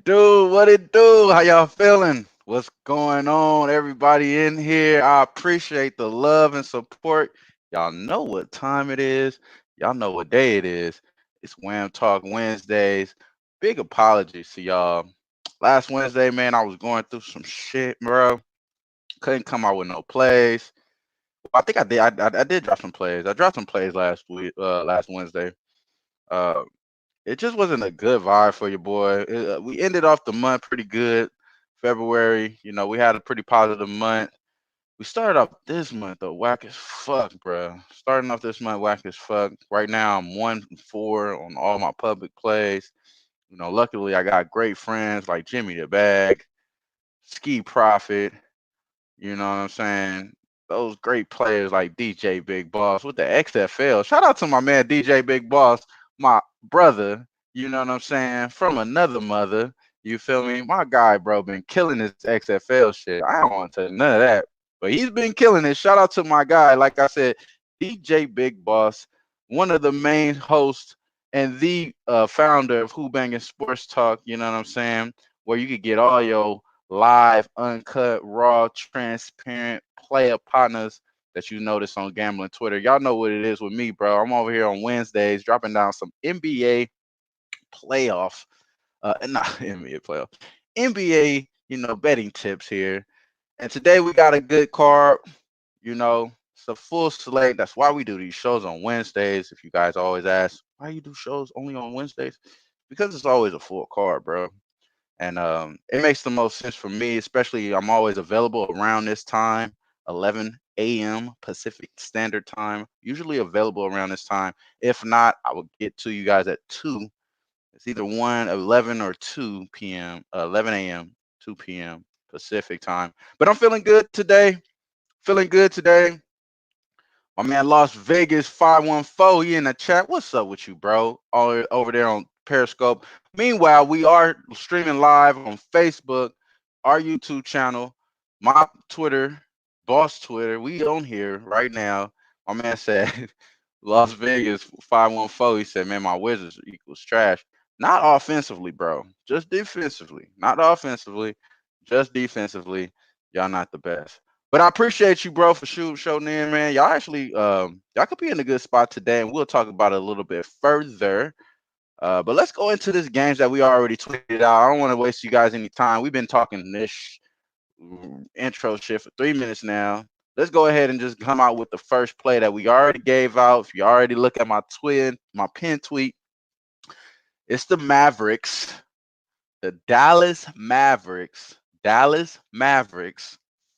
it do? What it do? How y'all feeling? What's going on, everybody in here? I appreciate the love and support. Y'all know what time it is. Y'all know what day it is. It's Wham Talk Wednesdays. Big apologies to y'all. Last Wednesday, man, I was going through some shit, bro. Couldn't come out with no plays. Well, I think I did. I did drop some plays. I dropped some plays last week, last Wednesday. Uh, it just wasn't a good vibe for your boy. We ended off the month pretty good. February, we had a pretty positive month. We started off this month though, whack as fuck, bro. Starting off this month, whack as fuck. Right now, I'm 1-4 on all my public plays. Luckily, I got great friends like Jimmy the Bag, Ski Profit. You know what I'm saying? Those great players like DJ Big Boss with the XFL. Shout out to my man DJ Big Boss, my brother. You know what I'm saying? From another mother. You feel me? My guy, bro, been killing this XFL shit. I don't want to touch none of that, but he's been killing it. Shout out to my guy. Like I said, DJ Big Boss, one of the main hosts and the founder of Who-Bangin Sports Talk. You know what I'm saying? Where you could get all your live, uncut, raw, transparent player partners that you notice on gambling Twitter. Y'all know what it is with me, bro. I'm over here on Wednesdays dropping down some NBA playoff, not NBA playoff, NBA, betting tips here. And today we got a good card. It's a full slate. That's why we do these shows on Wednesdays. If you guys always ask why you do shows only on Wednesdays, because it's always a full card, bro. And it makes the most sense for me, especially I'm always available around this time, 11 a.m. Pacific Standard Time. Usually available around this time. If not, I will get to you guys at 2. It's either 1, 11, or 2 p.m., 11 a.m., 2 p.m. Pacific Time. But I'm feeling good today. Feeling good today. My man Las Vegas 514, he in the chat. What's up with you, bro? All over there on Periscope. Meanwhile, we are streaming live on Facebook, our YouTube channel, my Twitter, boss Twitter. We on here right now. My man said Las Vegas 514. He said, man, my Wizards equals trash. Not offensively, bro. Just defensively. Not offensively. Just defensively. Y'all not the best. But I appreciate you, bro, for shooting in, man. Y'all actually, y'all could be in a good spot today, and we'll talk about it a little bit further. But let's go into this games that we already tweeted out. I don't want to waste you guys any time. We've been talking this intro shit for 3 minutes now. Let's go ahead and just come out with the first play that we already gave out. If you already look at my pin tweet, it's the Mavericks, the Dallas Mavericks,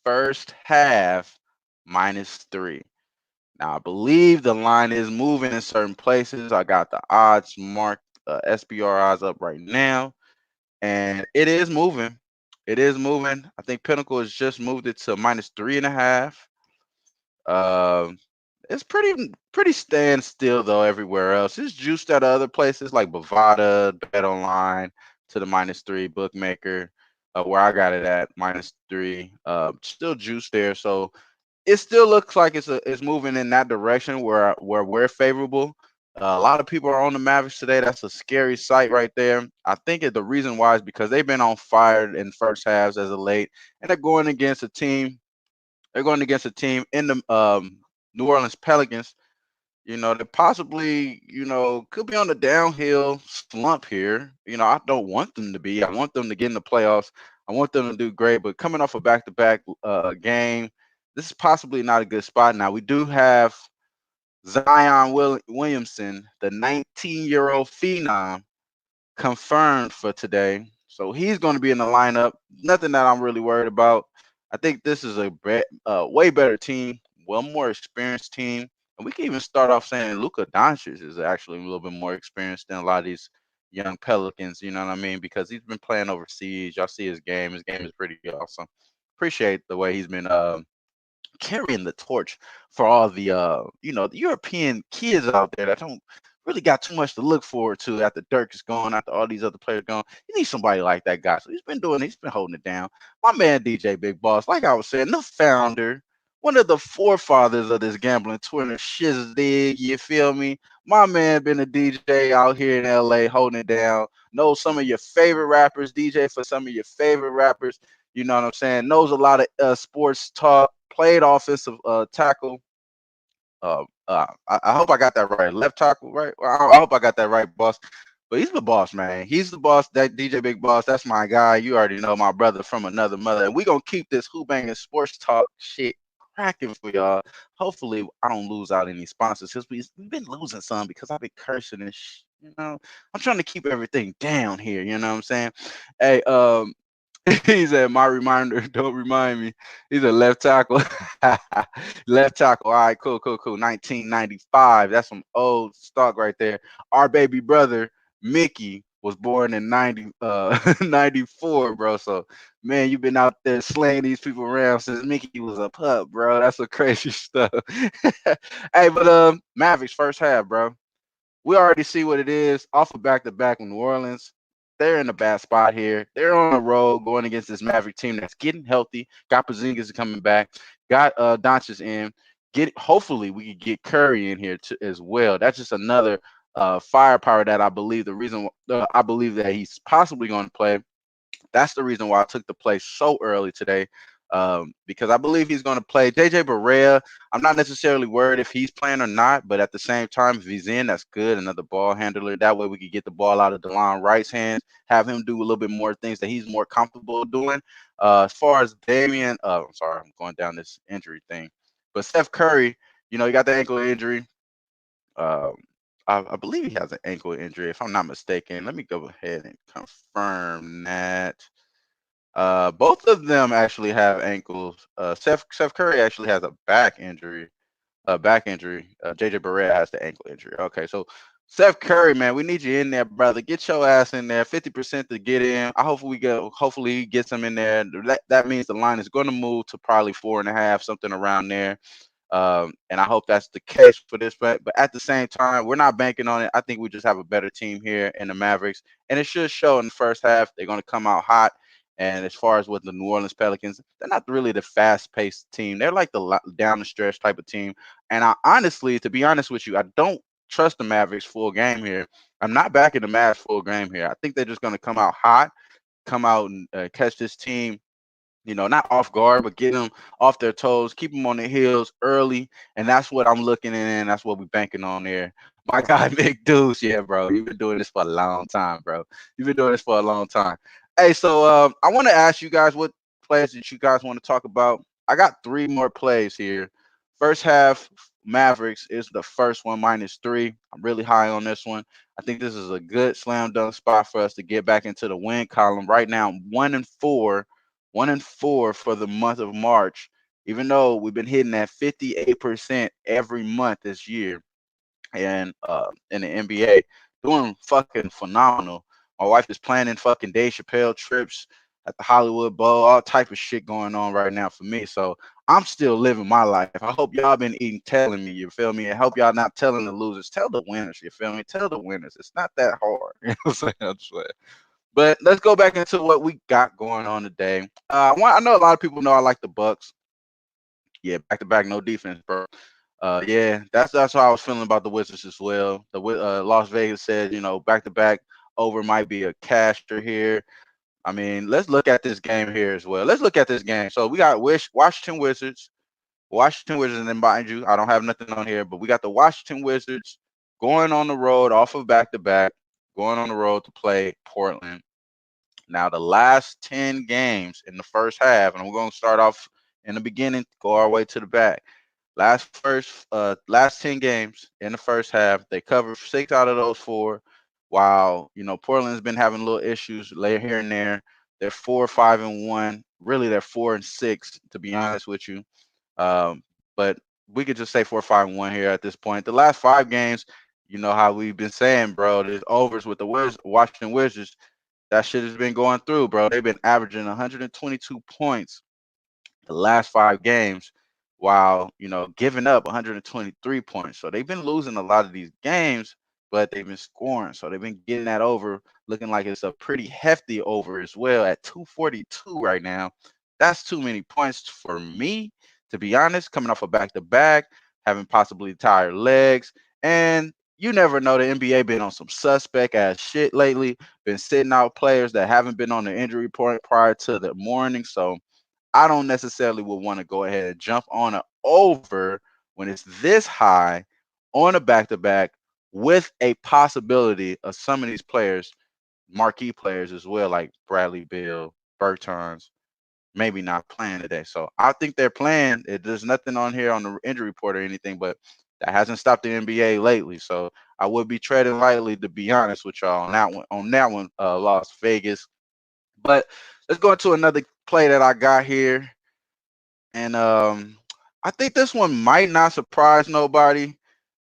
first half -3. Now, I believe the line is moving in certain places. I got the odds marked, SBR odds up right now, and it is moving. It is moving. I think Pinnacle has just moved it to -3.5. Um, it's pretty standstill though everywhere else. It's juiced at other places like Bovada, Bet Online to the -3 bookmaker, where I got it at -3. Still juiced there, so it still looks like it's moving in that direction where we're favorable. A lot of people are on the Mavericks today. That's a scary sight right there. I think the reason why is because they've been on fire in first halves as of late, and they're going against a team. They're going against a team in the New Orleans Pelicans. They possibly, could be on the downhill slump here. I don't want them to be. I want them to get in the playoffs. I want them to do great. But coming off a back-to-back game, this is possibly not a good spot. Now, we do have Zion Williamson, the 19-year-old phenom, confirmed for today. So he's going to be in the lineup. Nothing that I'm really worried about. I think this is a way better team, well more experienced team. And we can even start off saying Luka Doncic is actually a little bit more experienced than a lot of these young Pelicans. You know what I mean? Because he's been playing overseas. Y'all see his game. His game is pretty awesome. Appreciate the way he's been carrying the torch for all the the European kids out there that don't really got too much to look forward to after Dirk is gone, after all these other players gone. You need somebody like that guy. So he's been holding it down. My man DJ Big Boss, like I was saying, the founder, one of the forefathers of this gambling Twitter shizdig, you feel me? My man been a DJ out here in LA holding it down. Knows some of your favorite rappers, DJ for some of your favorite rappers. You know what I'm saying? Knows a lot of sports talk. Played offensive tackle. I hope I got that right. Left tackle, right? Well, I hope I got that right, boss. But he's the boss, man. He's the boss. That DJ Big Boss, that's my guy. You already know my brother from another mother. And we gonna keep this Who-Bangin sports talk shit cracking for y'all. Hopefully, I don't lose out any sponsors because we've been losing some because I've been cursing and you know. I'm trying to keep everything down here. You know what I'm saying? Hey, he said, "My reminder, don't remind me." He's a left tackle. Left tackle. All right, cool, cool, cool. 1995. That's some old stock right there. Our baby brother, Mickey, was born in 94, bro. So, man, you've been out there slaying these people around since Mickey was a pup, bro. That's some crazy stuff. Hey, but Mavericks first half, bro. We already see what it is off of back to back with New Orleans. They're in a bad spot here. They're on a road going against this Maverick team that's getting healthy. Got Porzingis coming back. Got Doncic in. Hopefully we could get Curry in here too, as well. That's just another firepower that I believe I believe that he's possibly going to play. That's the reason why I took the play so early today, because I believe he's going to play. JJ Barea, I'm not necessarily worried if he's playing or not, but at the same time, if he's in, that's good. Another ball handler. That way we could get the ball out of DeLon Wright's hands, have him do a little bit more things that he's more comfortable doing. As far as Damian, I'm sorry, I'm going down this injury thing. But Steph Curry, he got the ankle injury. Um, I believe he has an ankle injury, if I'm not mistaken. Let me go ahead and confirm that. Both of them actually have ankles. Steph Curry actually has a back injury. Back injury. JJ Barea has the ankle injury. Okay, so Steph Curry, man, we need you in there, brother. Get your ass in there. 50% to get in. Hopefully he gets him in there. That means the line is going to move to probably 4.5, something around there. And I hope that's the case for this. But at the same time, we're not banking on it. I think we just have a better team here in the Mavericks, and it should show in the first half. They're going to come out hot. And as far as with the New Orleans Pelicans, they're not really the fast-paced team. They're like the down the stretch type of team. And I honestly, to be honest with you, I don't trust the Mavericks full game here. I'm not backing the Mavs full game here. I think they're just going to come out hot, come out and catch this team, not off guard, but get them off their toes, keep them on their heels early, and that's what I'm looking in, and that's what we're banking on there. My guy, Big Deuce, yeah, bro, you've been doing this for a long time, bro. You've been doing this for a long time. Hey, so I want to ask you guys what plays that you guys want to talk about. I got three more plays here. First half, Mavericks is the first one, -3. I'm really high on this one. I think this is a good slam dunk spot for us to get back into the win column. Right now, 1-4 1-4 for the month of March, even though we've been hitting at 58% every month this year, and in the NBA, doing fucking phenomenal. My wife is planning fucking Dave Chappelle trips at the Hollywood Bowl, all type of shit going on right now for me. So I'm still living my life. I hope y'all been eating, telling me, you feel me? I hope y'all not telling the losers. Tell the winners, you feel me? Tell the winners. It's not that hard. You know what I'm saying? I'm just saying. But let's go back into what we got going on today. I know a lot of people know I like the Bucks. Yeah, back to back, no defense, bro. Yeah, that's how I was feeling about the Wizards as well. The Las Vegas said, back to back over might be a casher here. I mean, let's look at this game here as well. Let's look at this game. So we got Washington Wizards, and then mind you, I don't have nothing on here, but we got the Washington Wizards going on the road off of back to back, going on the road to play Portland. Now, the last 10 games in the first half, and we're going to start off in the beginning, go our way to the back. Last 10 games in the first half, they covered 6 out of those 4. While, Portland's been having little issues later here and there. They're 4-5-1. Really, they're 4-6, to be honest with you. But we could just say 4-5-1 here at this point. The last 5 games, you know how we've been saying, bro, there's overs with the Washington Wizards. That shit has been going through, bro. They've been averaging 122 points the last 5 games, while giving up 123 points. So they've been losing a lot of these games, but they've been scoring. So they've been getting that over, looking like it's a pretty hefty over as well at 242 right now. That's too many points for me to be honest, coming off a back to back, having possibly tired legs, and you never know. The NBA been on some suspect ass shit lately. Been sitting out players that haven't been on the injury report prior to the morning. So I don't necessarily would want to go ahead and jump on an over when it's this high on a back to back with a possibility of some of these players, marquee players as well, like Bradley Beal, Bertans, maybe not playing today. So I think they're playing. There's nothing on here on the injury report or anything, but that hasn't stopped the NBA lately. So I would be treading lightly, to be honest with y'all, on that one. Las Vegas. But let's go into another play that I got here, and I think this one might not surprise nobody,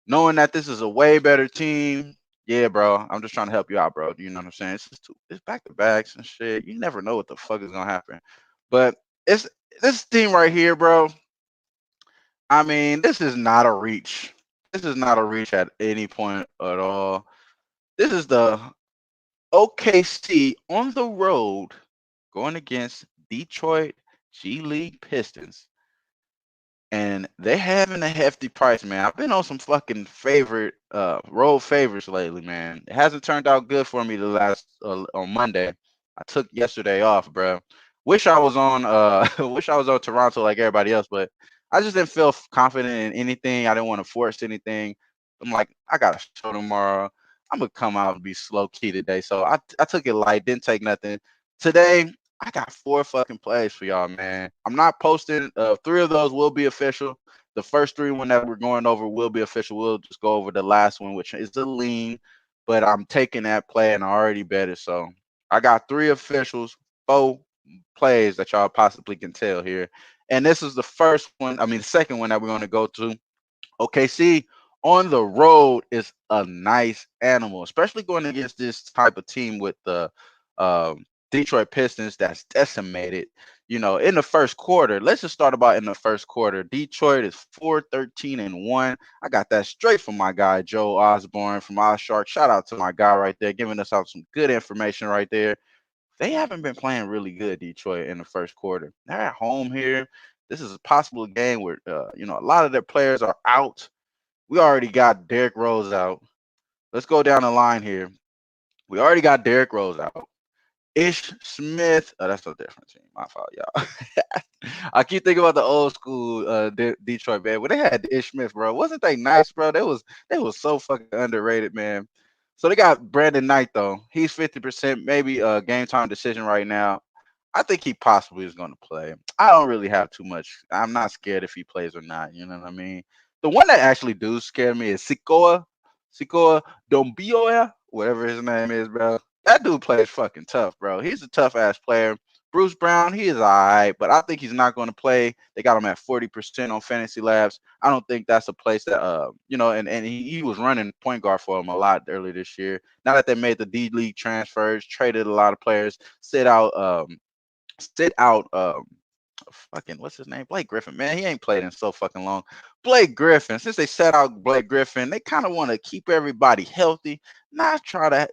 knowing that this is a way better team. Yeah, bro. I'm just trying to help you out, bro. You know what I'm saying? It's back to backs and shit. You never know what the fuck is gonna happen. But it's this team right here, bro. I mean, this is not a reach. This is not a reach at any point at all. This is the OKC on the road going against Detroit G League Pistons. And they having a hefty price, man. I've been on some fucking favorite road favorites lately, man. It hasn't turned out good for me the last on Monday. I took yesterday off, bro. Wish I was on wish I was on Toronto like everybody else, but I just didn't feel confident in anything. I didn't want to force anything. I'm like, I got a show tomorrow. I'm gonna come out and be slow key today. So I took it light, didn't take nothing. Today I got four fucking plays for y'all, man. I'm not posting. Three of those will be official. The first three one that we're going over will be official. We'll just go over the last one, which is the lean. But I'm taking that play and I already bet it. So I got three officials, four plays that y'all possibly can tell here. And this is the first one. I mean, the second one that we're going to go to. OKC on the road is a nice animal, especially going against this type of team with the Detroit Pistons that's decimated. You know, in the first quarter, let's just start about in the first quarter. Detroit is 4-13-1. I got that straight from my guy Joe Osborne from Shark. Shout out to my guy right there, giving us out some good information right there. They haven't been playing really good, Detroit, in the first quarter. They're at home here. This is a possible game where a lot of their players are out. We already got Derrick Rose out. Let's go down the line here. We already got Derrick Rose out. Ish Smith. Oh, that's a different team. My fault, y'all. I keep thinking about the old school Detroit man. When they had Ish Smith, bro, wasn't they nice, bro? They was so fucking underrated, man. So they got Brandon Knight though. He's 50%, maybe a game time decision right now. I think he possibly is going to play. I don't really have too much. I'm not scared if he plays or not. You know what I mean? The one that actually do scare me is Sikoa Dombioya, whatever his name is, bro. That dude plays fucking tough, bro. He's a tough ass player. Bruce Brown, he is all right, but I think he's not going to play. They got him at 40% on Fantasy Labs. I don't think that's a place that, and he was running point guard for him a lot earlier this year. Now that they made the D League transfers, traded a lot of players, sit out fucking what's his name? Blake Griffin. Man, he ain't played in so fucking long. Blake Griffin. Since they set out Blake Griffin, they kind of want to keep everybody healthy, not try to,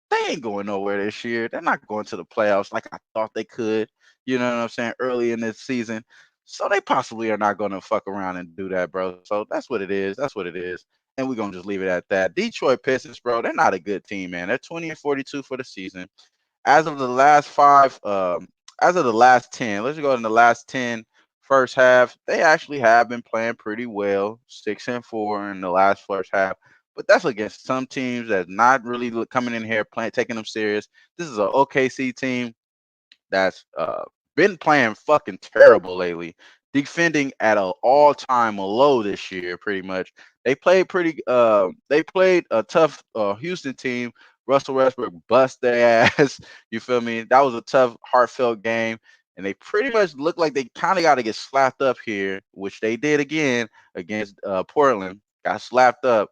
they ain't going nowhere this year. They're not going to the playoffs like I thought they could, you know what I'm saying, early in this season. So they possibly are not going to fuck around and do that, bro. So that's what it is. That's what it is. And we're gonna just leave it at that. Detroit Pistons, bro, they're not a good team, man. They're 20-42 for the season. As of the last five, as of the last 10, let's go in the last 10 first half. They actually have been playing pretty well, 6-4 in the last first half. But that's against some teams that's not really coming in here playing, taking them serious. This is an OKC team that's been playing fucking terrible lately, defending at an all-time low this year. Pretty much, they played a tough Houston team. Russell Westbrook bust their ass. You feel me? That was a tough, heartfelt game. And they pretty much look like they kind of got to get slapped up here, which they did again against Portland. Got slapped up.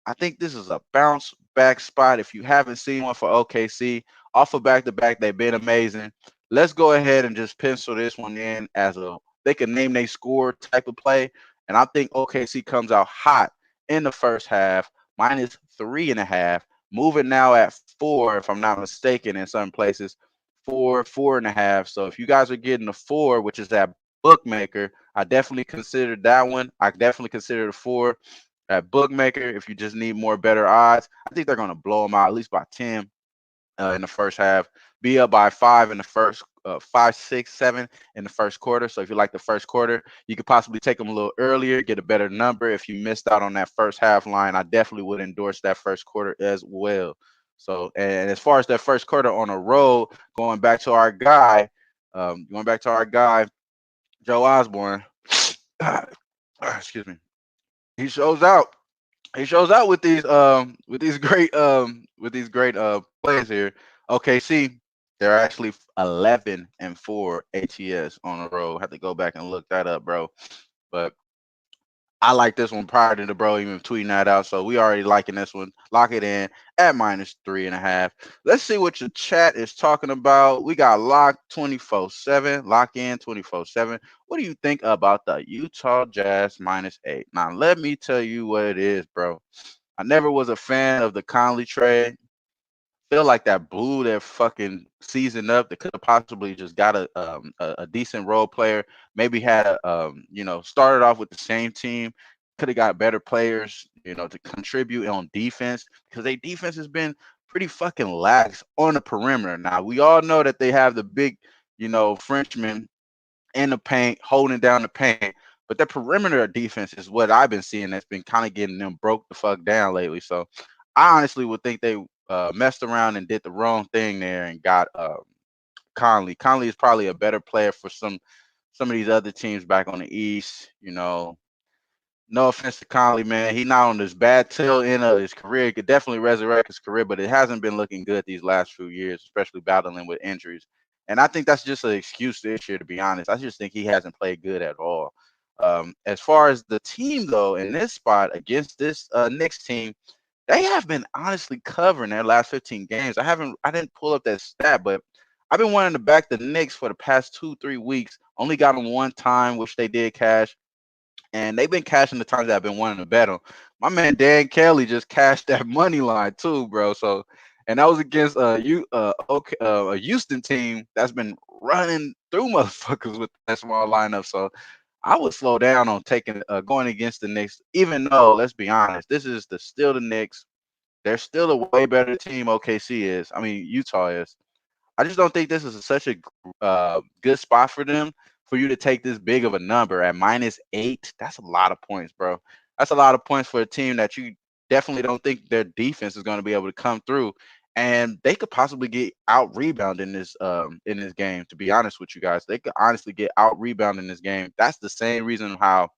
I think this is a bounce back spot. If you haven't seen one for OKC, off of back to back, they've been amazing. Let's go ahead and just pencil this one in as a they can name they score type of play. And I think OKC comes out hot in the first half, -3.5, moving now at 4, if I'm not mistaken, in some places, 4, 4.5. So if you guys are getting a 4, which is that bookmaker, I definitely considered that one. I definitely consider the 4 at bookmaker if you just need more better odds. I think they're going to blow them out at least by 10 in the first half, be up by 5 in the first, 5, 6, 7 in the first quarter. So if you like the first quarter, you could possibly take them a little earlier, get a better number. If you missed out on that first half line, I definitely would endorse that first quarter as well. So, and as far as that first quarter on a roll, going back to our guy, Joe Osborne, excuse me, he shows out. He shows out with these great plays here. OKC, they're actually 11-4 ATS on the road. Have to go back and look that up, bro. But I like this one prior to the bro even tweeting that out. So we already liking this one. Lock it in at -3.5. Let's see what your chat is talking about. We got lock 24/7. Lock in 24/7. What do you think about the Utah Jazz -8? Now let me tell you what it is, bro. I never was a fan of the Conley trade. Feel like that blew their fucking season up. They could have possibly just got a decent role player. Maybe had a started off with the same team. Could have got better players, to contribute on defense because their defense has been pretty fucking lax on the perimeter. Now we all know that they have the big, Frenchman in the paint, holding down the paint. But their perimeter defense is what I've been seeing that's been kind of getting them broke the fuck down lately. So I honestly would think they messed around and did the wrong thing there and got Conley. Conley is probably a better player for some of these other teams back on the East. No offense to Conley, man. He not on this bad tail end of his career. He could definitely resurrect his career, but it hasn't been looking good these last few years, especially battling with injuries. And I think that's just an excuse this year, to be honest. I just think he hasn't played good at all. As far as the team, though, in this spot against this Knicks team, they have been honestly covering their last 15 games. I didn't pull up that stat, but I've been wanting to back the Knicks for the past 2, 3 weeks. Only got them one time, which they did cash, and they've been cashing the times that I've been wanting to bet them. My man Dan Kelly just cashed that money line too, bro. So, and that was against a Houston team that's been running through motherfuckers with that small lineup. So, I would slow down on taking going against the Knicks, even though let's be honest, this is still the Knicks. They're still a way better team OKC is. I mean Utah is. I just don't think this is such a good spot for them for you to take this big of a number at -8. That's a lot of points, bro. That's a lot of points for a team that you definitely don't think their defense is going to be able to come through, and they could possibly get out rebounded in this game. To be honest with you guys, they could honestly get out rebounded in this game. That's the same reason how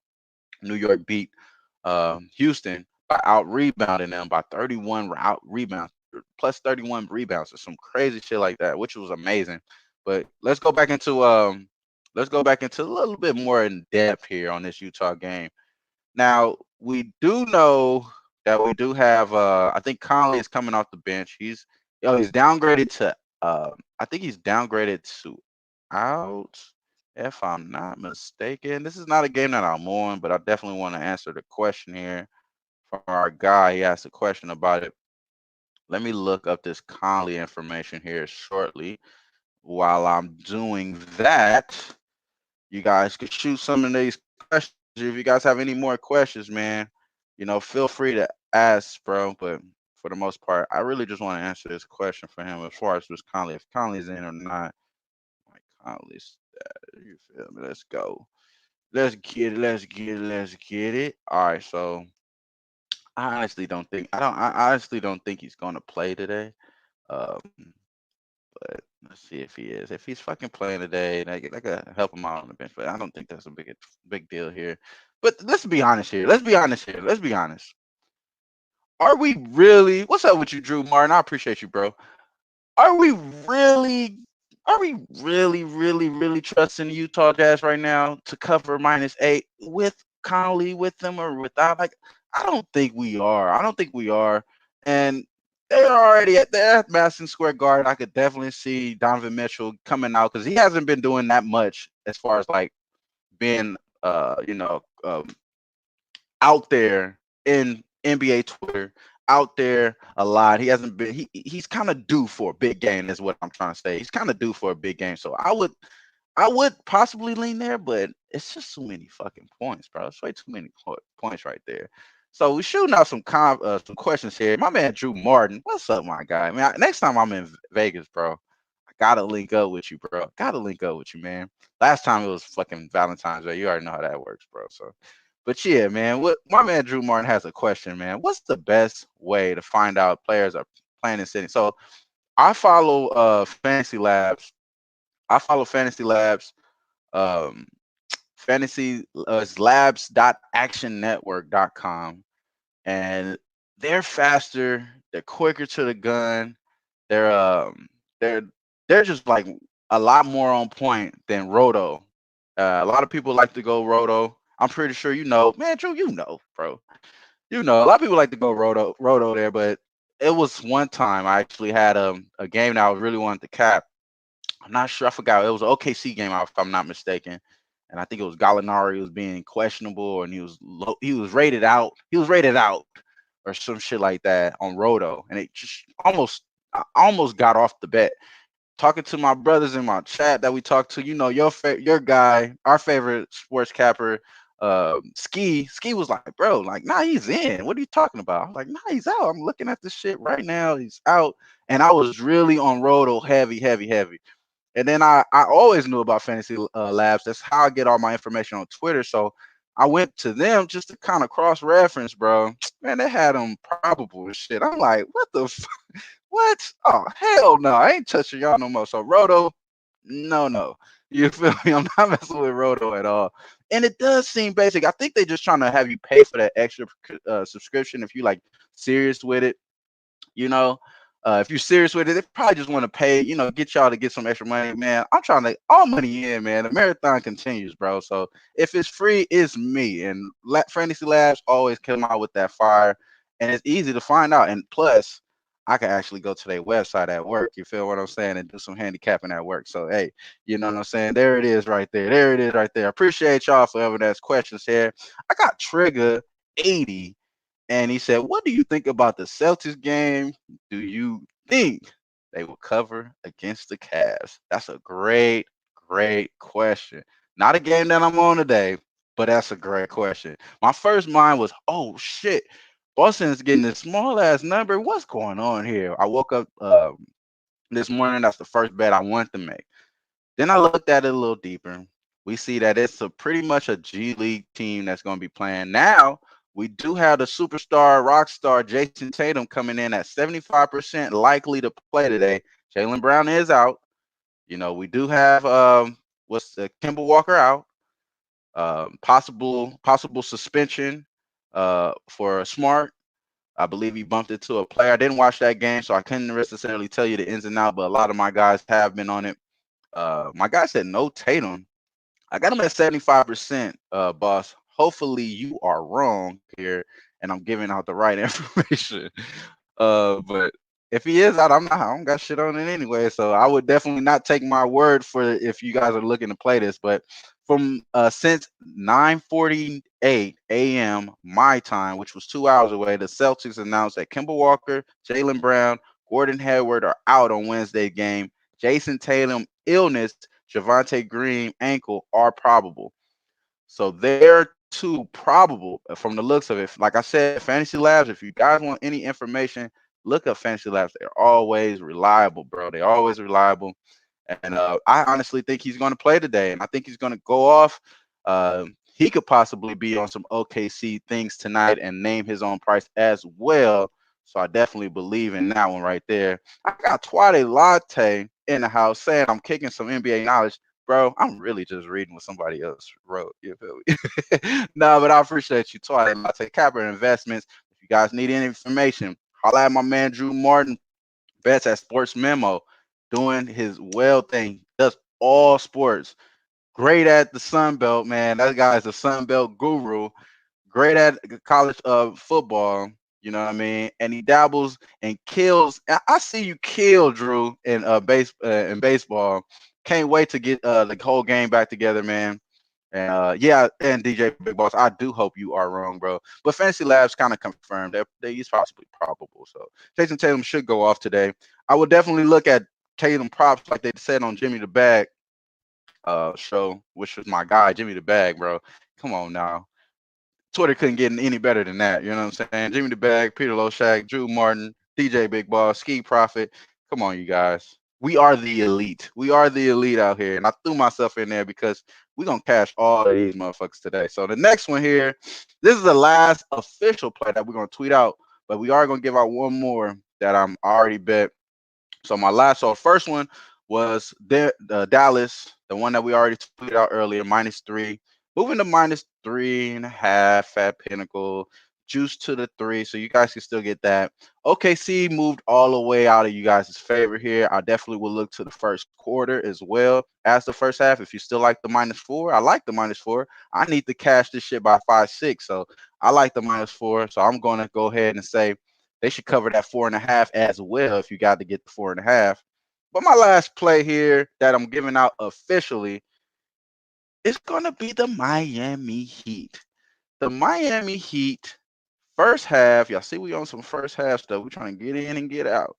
New York beat Houston by out rebounding them by 31 out rebounds, plus 31 rebounds, or some crazy shit like that, which was amazing. But let's go back into a little bit more in depth here on this Utah game. Now we do know that we do have I think Conley is coming off the bench. He's downgraded to I think he's downgraded to out, if I'm not mistaken. This is not a game that I'm on, but I definitely want to answer the question here from our guy. He asked a question about it. Let me look up this Conley information here shortly. While I'm doing that, you guys could shoot some of these questions. If you guys have any more questions, man, feel free to ask, bro. But for the most part, I really just want to answer this question for him as far as this Conley, if Conley's in or not. Like Conley's, you feel me? Let's go. Let's get it. Let's get it. Let's get it. All right. So I honestly don't think he's gonna play today. Um, but let's see if he is. If he's fucking playing today, they could help him out on the bench. But I don't think that's a big deal here. But let's be honest here. Let's be honest here. Let's be honest. Are we really? What's up with you, Drew Martin? I appreciate you, bro. Are we really? Are we really trusting the Utah Jazz right now to cover -8 with Conley with them or without? Like, I don't think we are. I don't think we are. And they're already at Madison Square Garden. I could definitely see Donovan Mitchell coming out because he hasn't been doing that much as far as like being, out there in NBA Twitter, out there a lot. He hasn't been. He's kind of due for a big game. Is what I'm trying to say. He's kind of due for a big game. So I would possibly lean there, but it's just too many fucking points, bro. It's way too many points right there. So we shooting out some questions here. My man Drew Martin, what's up, my guy? Man, next time I'm in Vegas, bro, I gotta link up with you, bro. Gotta link up with you, man. Last time it was fucking Valentine's Day. You already know how that works, bro. So, but yeah, man. What my man Drew Martin has a question, man. What's the best way to find out players are playing in city? So I follow Fantasy Labs. I follow Fantasy Labs. Um, fantasy is labs.actionnetwork.com, and they're faster, they're quicker to the gun, they're they're they're just like a lot more on point than Roto. A lot of people like to go Roto. I'm pretty sure you know, man, Drew, you know, bro. You know, a lot of people like to go Roto there, but it was one time I actually had a game that I really wanted to cap. I'm not sure. I forgot. It was an OKC game, if I'm not mistaken. And I think it was Gallinari was being questionable, and he was rated out. He was rated out, or some shit like that on Roto, and it just I almost got off the bet. Talking to my brothers in my chat that we talked to, you know, your guy, our favorite sports capper, Ski was like, bro, like, nah, he's in. What are you talking about? I was like, nah, he's out. I'm looking at this shit right now. He's out, and I was really on Roto heavy, heavy, heavy. And then I always knew about Fantasy Labs. That's how I get all my information on Twitter. So I went to them just to kind of cross reference, bro. Man, they had them probable and shit. I'm like, what the what? Oh, hell no. I ain't touching y'all no more. So Roto, no, no. You feel me? I'm not messing with Roto at all. And it does seem basic. I think they're just trying to have you pay for that extra subscription if you like serious with it, you know. If you're serious with it, they probably just want to pay, you know, get y'all to get some extra money, man. I'm trying to all money in, man. The marathon continues, bro. So if it's free, it's me. And Fantasy Labs always come out with that fire, and it's easy to find out. And plus, I can actually go to their website at work. You feel what I'm saying? And do some handicapping at work. So hey, you know what I'm saying? There it is, right there. There it is, right there. Appreciate y'all for ever that's questions here. I got Trigger 80, and he said, "What do you think about the Celtics game? Do you think they will cover against the Cavs?" That's a great, great question. Not a game that I'm on today, but that's a great question. My first mind was, "Oh shit, Boston is getting this small ass number. What's going on here?" I woke up this morning. That's the first bet I wanted to make. Then I looked at it a little deeper. We see that it's a pretty much a G League team that's going to be playing. Now, we do have the superstar, rock star Jason Tatum coming in at 75% likely to play today. Jalen Brown is out. You know, we do have what's the Kimball Walker out. Possible suspension for Smart. I believe he bumped into a player. I didn't watch that game, so I couldn't necessarily tell you the ins and outs, but a lot of my guys have been on it. My guy said no Tatum. I got him at 75%, boss. Hopefully you are wrong here and I'm giving out the right information. But if he is out, I don't got shit on it anyway. So I would definitely not take my word for it if you guys are looking to play this. But from since 9:48 a.m. my time, which was 2 hours away, the Celtics announced that Kimball Walker, Jalen Brown, Gordon Hayward are out on Wednesday game. Jason Tatum illness, Javante Green ankle are probable. So they're two probable from the looks of it. Like I said, Fantasy Labs, if you guys want any information, look up Fantasy Labs. They're always reliable, bro. They're always reliable. And I honestly think he's going to play today. And I think he's going to go off. He could possibly be on some OKC things tonight and name his own price as well. So I definitely believe in that one right there. I got Twade Latte in the house saying I'm kicking some NBA knowledge. Bro, I'm really just reading what somebody else wrote. You feel me? No, but I appreciate you, Twade Latte. Capper Investments. If you guys need any information, holla at my man Drew Martin. Bets at Sports Memo, doing his well thing. Does all sports. Great at the Sun Belt, man. That guy is a Sun Belt guru. Great at college football. You know what I mean? And he dabbles and kills. I see you kill Drew in baseball. Can't wait to get the whole game back together, man. And yeah, and DJ Big Boss, I do hope you are wrong, bro. But Fantasy Labs kind of confirmed that he's possibly probable. So Jason Tatum should go off today. I would definitely look at Tatum props like they said on Jimmy the Bag. show, which was my guy Jimmy the Bag, bro. Come on now. Twitter couldn't get any better than that. You know what I'm saying? Jimmy the Bag, Peter Loshak, Drew Martin, DJ Big Boss, Ski Profit. Come on, you guys. We are the elite. We are the elite out here. And I threw myself in there because we're going to cash all of these motherfuckers today. So the next one here, this is the last official play that we're going to tweet out. But we are going to give out one more that I'm already bet. So first one was Dallas, the one that we already tweeted out earlier, -3. Moving to -3.5 at Pinnacle, juice to the 3, so you guys can still get that. OKC moved all the way out of you guys' favor here. I definitely will look to the first quarter as well as the first half. If you still like the -4, I like the -4. I need to cash this shit by 5-6, so I like the -4. So I'm going to go ahead and say they should cover that 4.5 as well if you got to get the 4.5. But my last play here that I'm giving out officially is gonna be the Miami Heat. The Miami Heat first half. Y'all see we on some first half stuff. We're trying to get in and get out.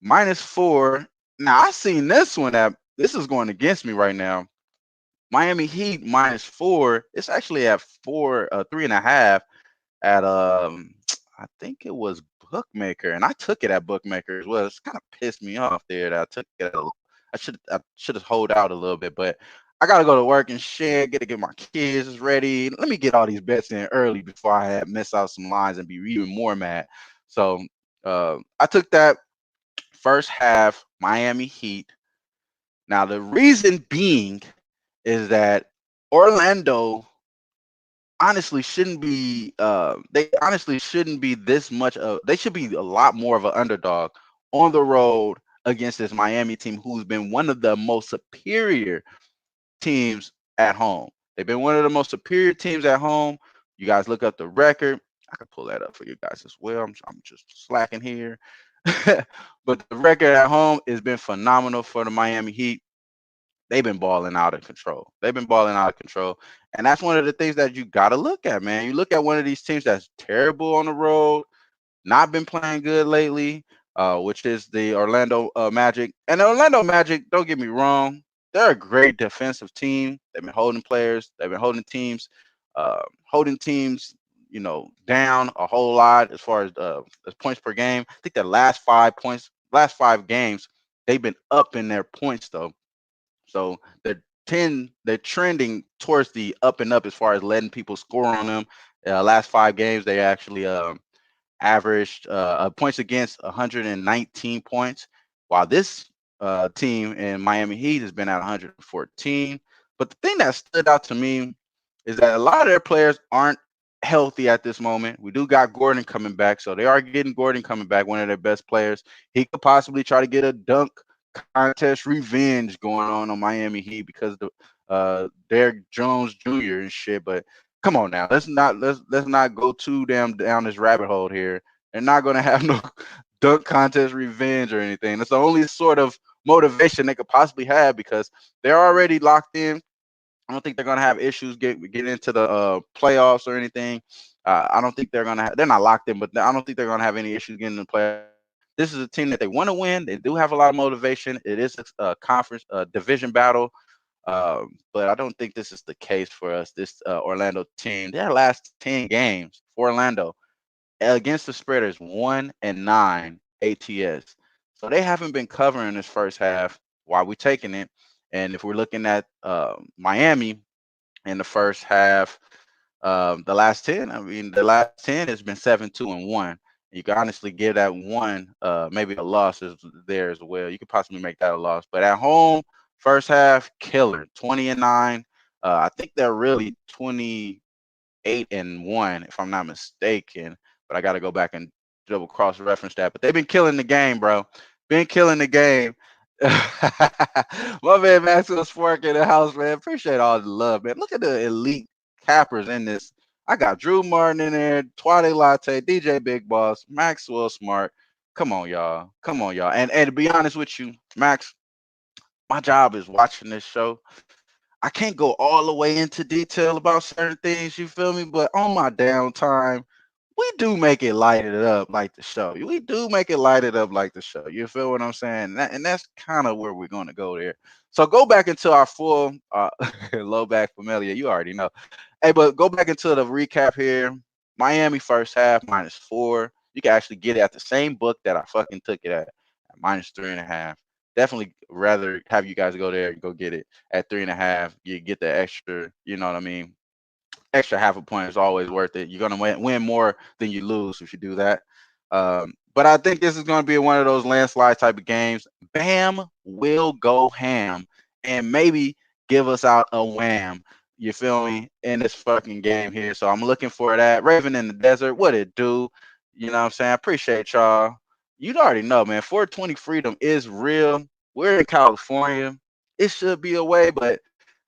-4. Now I seen this one that this is going against me right now. Miami Heat -4. It's actually at 3.5 at I think it was Bookmaker, and I took it at Bookmaker as well. It's kind of pissed me off there that I took it. I should have hold out a little bit, but I gotta go to work and shit. Get to get my kids ready. Let me get all these bets in early before I miss out some lines and be even more mad. So I took that first half Miami Heat. Now the reason being is that Orlando honestly shouldn't be they honestly shouldn't be this much of they should be a lot more of an underdog on the road against this Miami team who's been one of the most superior teams at home. They've been one of the most superior teams at home. You guys look up the record. I can pull that up for you guys as well. I'm just slacking here. But the record at home has been phenomenal for the Miami Heat. They've been balling out of control. They've been balling out of control. And that's one of the things that you got to look at, man. You look at one of these teams that's terrible on the road, not been playing good lately, which is the Orlando Magic. And the Orlando Magic, don't get me wrong, they're a great defensive team. They've been holding players, they've been holding teams, down a whole lot as points per game. I think the last 5 games, they've been up in their points though. So they're trending towards the up and up as far as letting people score on them. Last 5 games, they actually averaged points against 119 points, while this team in Miami Heat has been at 114. But the thing that stood out to me is that a lot of their players aren't healthy at this moment. We do got Gordon coming back, so they are getting Gordon coming back, one of their best players. He could possibly try to get a dunk contest revenge going on Miami Heat because the Derrick Jones Jr. and shit. But come on now, let's not go too damn down this rabbit hole here. They're not gonna have no dunk contest revenge or anything. That's the only sort of motivation they could possibly have because they're already locked in. I don't think they're gonna have issues getting into the playoffs or anything. I don't think they're not locked in, but I don't think they're gonna have any issues getting in the playoffs. This is a team that they want to win. They do have a lot of motivation. It is a conference division battle, but I don't think this is the case for us. This Orlando team, their last 10 games for Orlando against the spread is 1-9 ATS. So they haven't been covering this first half while we're taking it. And if we're looking at Miami in the first half, the last 10, I mean, the last 10 has been 7-2-1. You can honestly give that one, maybe a loss is there as well. You could possibly make that a loss. But at home, first half, killer, 20-9. I think they're really 28-1, if I'm not mistaken. But I got to go back and double cross reference that. But they've been killing the game, bro. Been killing the game. My man Maxwell Spork in the house, man. Appreciate all the love, man. Look at the elite cappers in this. I got Drew Martin in there, Twade Latte, DJ Big Boss, Maxwell Smart. Come on, y'all. Come on, y'all. And to be honest with you, Max, my job is watching this show. I can't go all the way into detail about certain things, you feel me? But on my downtime, we do make it lighted up like the show. We do make it lighted up like the show. You feel what I'm saying? And that's kind of where we're going to go there. So go back into our full low back familiar. You already know. Hey, but go back into the recap here. Miami first half -4. You can actually get it at the same book that I fucking took it at -3.5. Definitely rather have you guys go there and go get it at 3.5. You get the extra, you know what I mean, extra half a point is always worth it. You're gonna win more than you lose if you do that. But I think this is gonna be one of those landslide type of games. Bam will go ham and maybe give us out a wham. You feel me? In this fucking game here. So I'm looking for that. Raven in the desert, what it do? You know what I'm saying? I appreciate y'all. You already know, man. 420 freedom is real. We're in California. It should be a way, but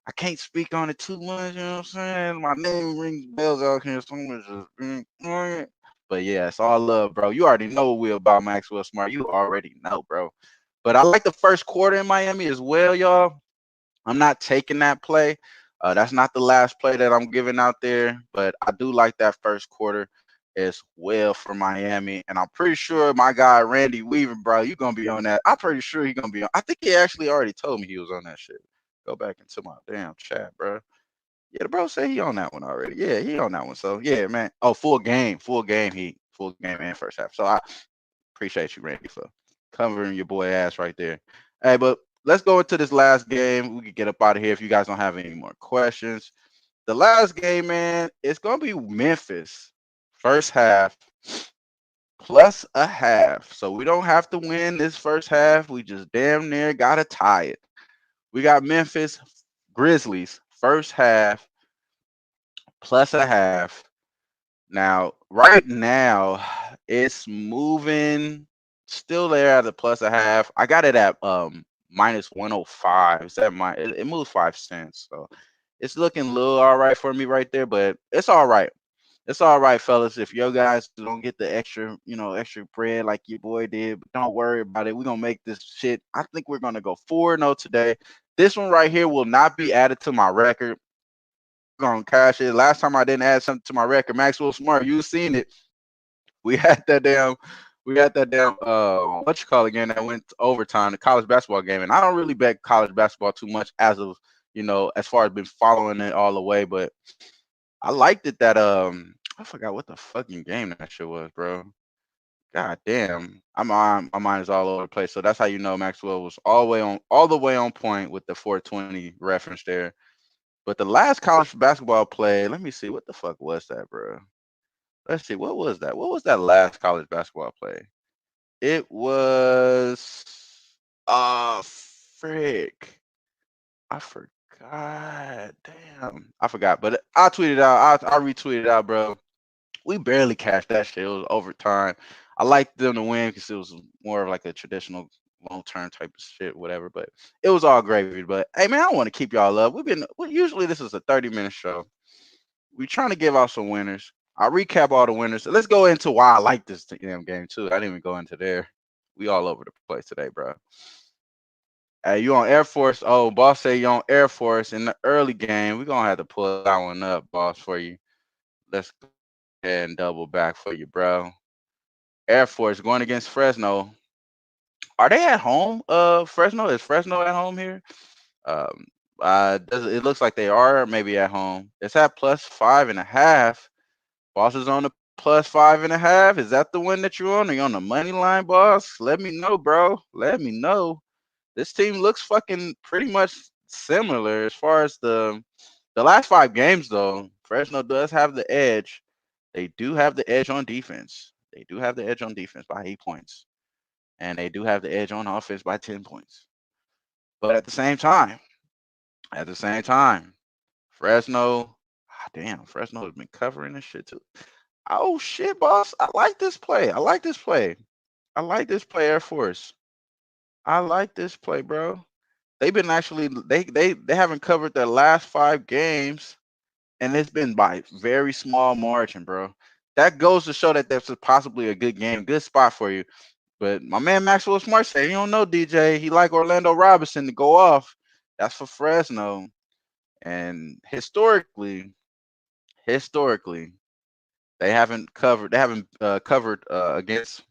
I can't speak on it too much, you know what I'm saying? My name rings bells out here, so I'm just but yeah, it's all love, bro. You already know what we're about, Maxwell Smart. You already know, bro. But I like the first quarter in Miami as well, y'all. I'm not taking that play. That's not the last play that I'm giving out there, but I do like that first quarter as well for Miami. And I'm pretty sure my guy Randy Weaver, bro, you gonna be on that. I'm pretty sure he's gonna be on. I think he actually already told me he was on that shit. Go back into my damn chat, bro. Yeah, the bro said he on that one already. Yeah, he on that one. So yeah, man. Oh, full game. Full game and first half. So I appreciate you, Randy, for covering your boy ass right there. Hey, but let's go into this last game. We can get up out of here if you guys don't have any more questions. The last game, man, it's gonna be Memphis. First half plus a half. So we don't have to win this first half. We just damn near gotta tie it. We got Memphis Grizzlies first half plus a half. Now, right now, it's moving still there at a plus a half. I got it at -105. It's at it moves 5 cents. So it's looking a little all right for me right there, but it's all right. It's all right, fellas. If your guys don't get the extra, extra bread like your boy did, but don't worry about it. We're gonna make this shit. I think we're gonna go 4-0 today. This one right here will not be added to my record. Gonna cash it. Last time I didn't add something to my record, Maxwell Smart, you seen it. We had that damn, what you call it again that went to overtime, the college basketball game, and I don't really bet college basketball too much as of as far as been following it all the way, but I liked it that I forgot what the fucking game that shit was, bro. God damn, my mind is all over the place. So that's how you know Maxwell was all the way on point with the 420 reference there. But the last college basketball play, let me see what the fuck was that, bro. Let's see what was that. What was that last college basketball play? It was frick. I forgot. Damn, I forgot. But I'll tweet it out. I'll retweet it out, bro. We barely cashed that shit. It was overtime. I liked them to win because it was more of like a traditional long term type of shit, whatever. But it was all gravy. But hey, man, I don't want to keep y'all up. Usually this is a 30-minute show. We're trying to give out some winners. I'll recap all the winners. Let's go into why I like this damn game too. I didn't even go into there. We all over the place today, bro. Hey, you on Air Force? Oh, boss say you on Air Force in the early game. We're gonna have to pull that one up, boss, for you. Let's go ahead and double back for you, bro. Air Force going against Fresno. Are they at home? Fresno, is Fresno at home here? Um, it looks like they are maybe at home. It's at +5.5. Boss is on the +5.5. Is that the one that you're on? Are you on the money line, boss? Let me know, bro. Let me know. This team looks fucking pretty much similar as far as the last 5 games though. Fresno does have the edge. They do have the edge on defense. They do have the edge on defense by 8 points. And they do have the edge on offense by 10 points. But at the same time, Fresno, damn, Fresno has been covering this shit too. Oh shit, boss. I like this play. I like this play. I like this play, Air Force. I like this play, bro. They've been actually they haven't covered their last 5 games, and it's been by very small margin, bro. That goes to show that that's possibly a good game, good spot for you. But my man Maxwell Smart said he don't know DJ. He like Orlando Robinson to go off. That's for Fresno. And historically, They haven't covered against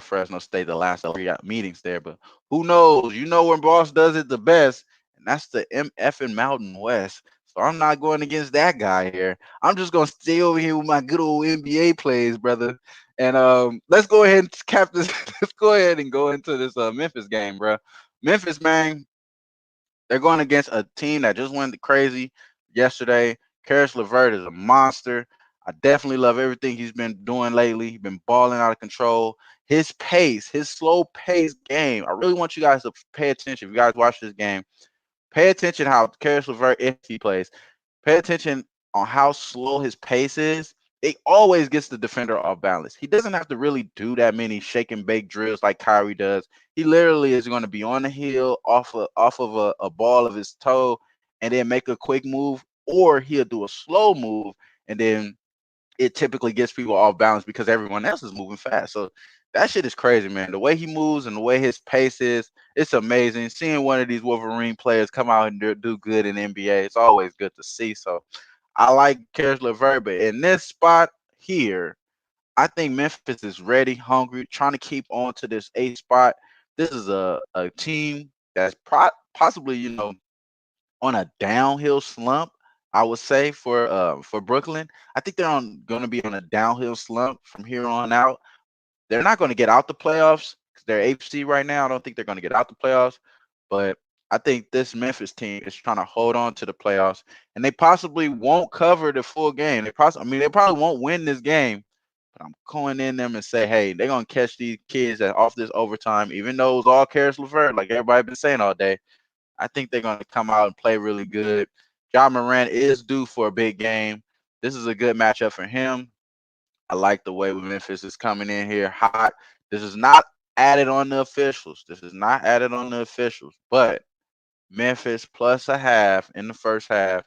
Fresno State the last three meetings there, but who knows? You know when Boss does it the best, and that's the MF and Mountain West. So I'm not going against that guy here. I'm just gonna stay over here with my good old NBA plays, brother. And let's go ahead and cap this. Let's go ahead and go into this Memphis game, bro. Memphis, man, they're going against a team that just went crazy yesterday. Karis LeVert is a monster. I definitely love everything he's been doing lately. He's been balling out of control. His pace, his slow pace game. I really want you guys to pay attention. If you guys watch this game, pay attention how Karis LeVert, if he plays, pay attention on how slow his pace is. It always gets the defender off balance. He doesn't have to really do that many shake and bake drills like Kyrie does. He literally is going to be on the heel off of a ball of his toe and then make a quick move, or he'll do a slow move and then it typically gets people off balance because everyone else is moving fast. So that shit is crazy, man. The way he moves and the way his pace is, it's amazing. Seeing one of these Wolverine players come out and do good in the NBA, it's always good to see. So I like Karis LeVert, but in this spot here, I think Memphis is ready, hungry, trying to keep on to this eighth spot. This is a team that's possibly, on a downhill slump. I would say for Brooklyn, I think they're on going to be on a downhill slump from here on out. They're not going to get out the playoffs because they're AFC right now. I don't think they're going to get out the playoffs, but I think this Memphis team is trying to hold on to the playoffs, and they possibly won't cover the full game. They probably won't win this game, but I'm going in them and say, hey, they're gonna catch these kids that off this overtime, even though it was all Karis LeVert, like everybody been saying all day. I think they're going to come out and play really good. John Moran is due for a big game. This is a good matchup for him. I like the way Memphis is coming in here hot. This is not added on the officials. This is not added on the officials, but Memphis plus a half in the first half.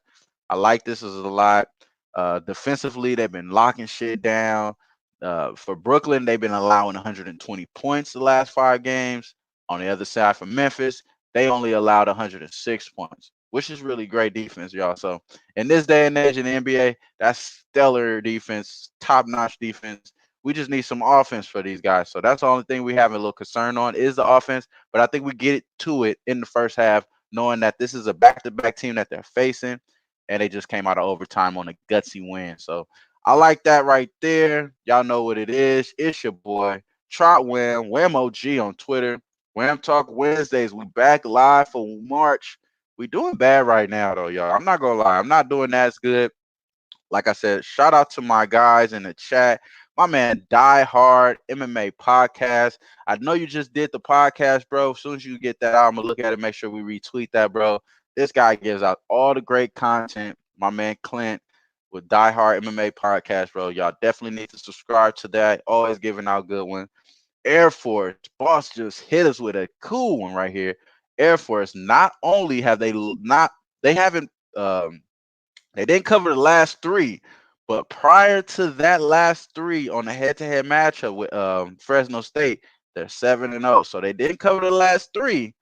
I like this as a lot. Defensively, they've been locking shit down. For Brooklyn, they've been allowing 120 points the last 5 games. On the other side, for Memphis, they only allowed 106 points, which is really great defense, y'all. So in this day and age in the NBA, that's stellar defense, top-notch defense. We just need some offense for these guys. So that's the only thing we have a little concern on is the offense. But I think we get to it in the first half, knowing that this is a back-to-back team that they're facing, and they just came out of overtime on a gutsy win. So I like that right there. Y'all know what it is. It's your boy Trot Wham OG on Twitter. Wham Talk Wednesdays. We back live for March. We doing bad right now though, y'all. I'm not gonna lie. I'm not doing as good. Like I said, shout out to my guys in the chat. My man, Die Hard MMA podcast. I know you just did the podcast, bro. As soon as you get that out, I'm gonna look at it, make sure we retweet that, bro. This guy gives out all the great content. My man Clint with Die Hard MMA podcast, bro. Y'all definitely need to subscribe to that. Always giving out good ones. Air Force, boss just hit us with a cool one right here. Air Force. Not only have they haven't they didn't cover the last three, but prior to that last three on the head-to-head matchup with Fresno State, they're 7-0. So they didn't cover the last three,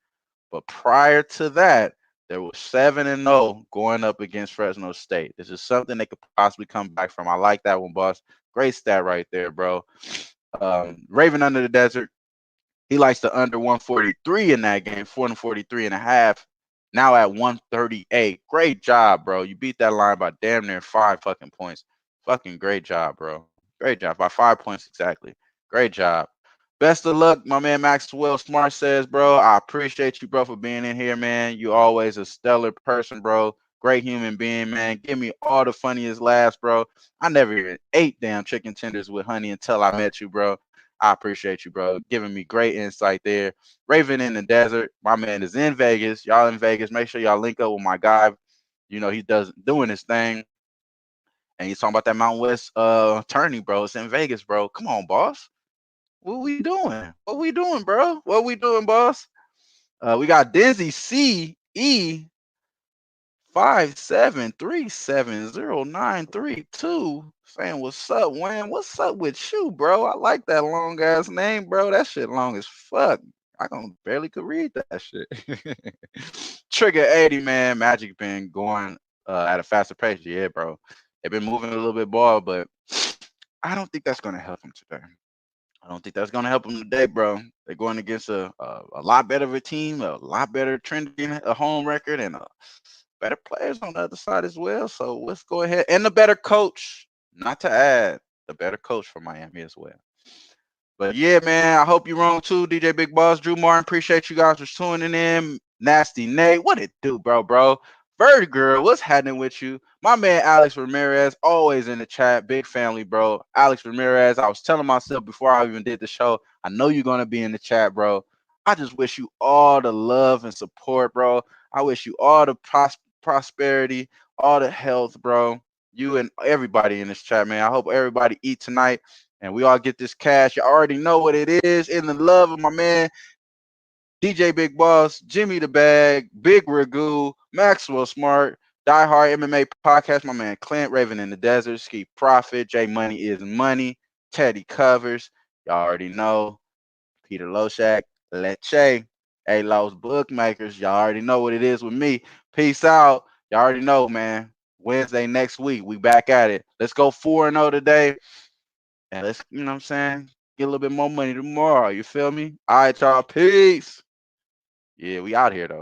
but prior to that, there was 7-0 going up against Fresno State. This is something they could possibly come back from. I like that one, boss. Great stat right there, bro. Raven Under the Desert, he likes the under 143 in that game, 443 and a half. Now at 138. Great job, bro. You beat that line by damn near 5 fucking points. Fucking great job, bro. Great job. By 5 points exactly. Great job. Best of luck, my man Maxwell Smart says, bro. I appreciate you, bro, for being in here, man. You always a stellar person, bro. Great human being, man. Give me all the funniest laughs, bro. I never even ate damn chicken tenders with honey until I met you, bro. I appreciate you, bro. Giving me great insight there. Raven in the desert. My man is in Vegas. Y'all in Vegas. Make sure y'all link up with my guy. You know, he does doing his thing. And he's talking about that Mountain West tourney, bro. It's in Vegas, bro. Come on, boss. What we doing? What we doing, bro? What we doing, boss? We got Denzi CE 5737093 saying what's up, Wayne? What's up with you, bro? I like that long ass name, bro. That shit long as fuck. I can barely could read that shit. Trigger 80, man. Magic been going at a faster pace. Yeah, bro. They've been moving a little bit more, but I don't think that's going to help them today. I don't think that's going to help them today, bro. They're going against a lot better of a team, a lot better trending a home record, and better players on the other side as well. So let's go ahead. And the better coach, not to add, the better coach for Miami as well. But yeah, man, I hope you're wrong too. DJ Big Boss, Drew Martin, appreciate you guys for tuning in. Nasty Nate, what it do, bro? Bird Girl, what's happening with you? My man Alex Ramirez, always in the chat. Big family, bro. Alex Ramirez, I was telling myself before I even did the show, I know you're going to be in the chat, bro. I just wish you all the love and support, bro. I wish you all the prosperity, all the health, bro. You and everybody in this chat, man. I hope everybody eat tonight and we all get this cash. You already know what it is. In the love of my man, DJ Big Boss, Jimmy the Bag, Big Ragu, Maxwell Smart, Die Hard MMA Podcast, my man Clint, Raven in the Desert, Ski Profit, J Money is Money, Teddy Covers, y'all already know, Peter Loshak, Leche, A-Los Bookmakers, y'all already know what it is with me. Peace out. Y'all already know, man. Wednesday next week, we back at it. Let's go 4-0 today. And let's, you know what I'm saying? Get a little bit more money tomorrow. You feel me? All right, y'all. Peace. Yeah, we out here though.